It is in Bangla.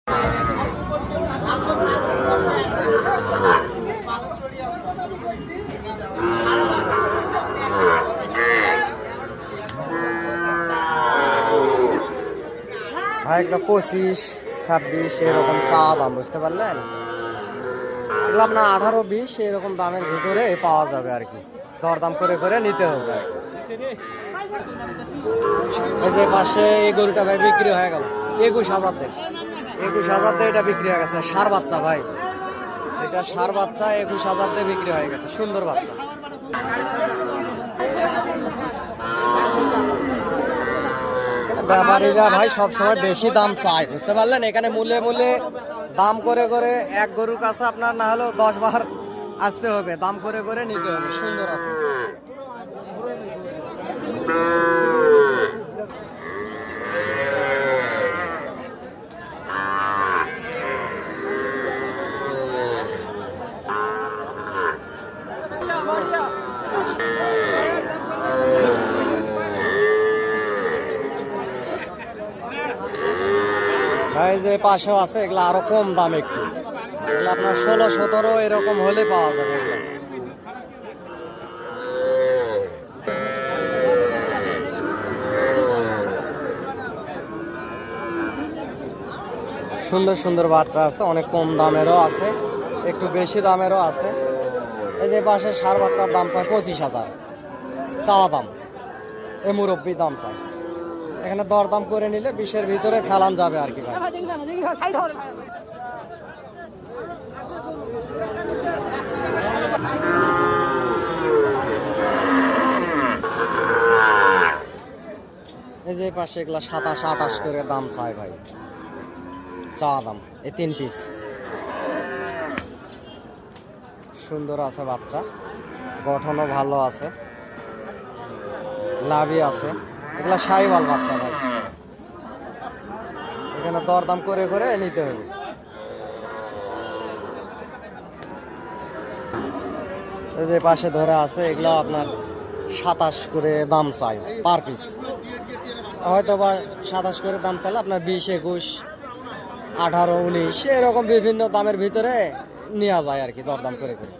ভাই একটা 25-26 এরকম চা দাম, বুঝতে পারলেন? এগুলো আপনার 18-20 এরকম দামের ভিতরে পাওয়া যাবে আর কি, দরদাম করে করে নিতে হবে। এই যে পাশে এই গরুটা ভাই বিক্রি হয়ে গেল 21,000 দিয়ে। 21,000 দিয়ে এটা বিক্রি হয়ে গেছে, ষাঁড় বাচ্চা ভাই, এটা ষাঁড় বাচ্চা 21,000 দিয়ে বিক্রি হয়ে গেছে, সুন্দর বাচ্চা। ব্যাপারীরা ভাই সবসময় বেশি দাম চায়, বুঝতে পারলেন? এখানে মূল্যে মূল্যে দাম করে করে এক গরুর কাছে আপনার না হলেও 10 বার আসতে হবে, দাম করে করে নিতে হবে। সুন্দর আছে। ভাই যে পাশেও আছে, এগুলো আরো কম দাম একটু, এগুলো আপনার 16-17 এরকম হলে পাওয়া যাবে এগুলো। সুন্দর সুন্দর বাচ্চা আছে, অনেক কম দামেরও আছে, একটু বেশি দামেরও আছে। এই যে পাশে ষাঁড় বাচ্চার দাম চায় 25,000 চাওয়া দাম, এ মুরব্বি দাম চায়। এখানে দরদাম করে নিলে 20-এর ভিতরে ফেলান যাবে আর কি ভাই। এই যে পাশে এগুলা 27-28 করে দাম চায় ভাই, চা দাম। এই 3 পিস সুন্দর আছে বাচ্চা, গঠনও ভালো আছে, লাভই আছে। এগুলা শাহিওয়াল বাচ্চা ভাই, এখানে দরদাম করে করে নিতে হবে। এই যে পাশে ধরে আছে, এগুলো আপনার 27 করে দাম চাই পার পিস, হয়তো বা 27 করে দাম চাইলে আপনার 20, 21, 18, 19 এরকম বিভিন্ন দামের ভিতরে নেওয়া যায় আর কি, দরদাম করে করে।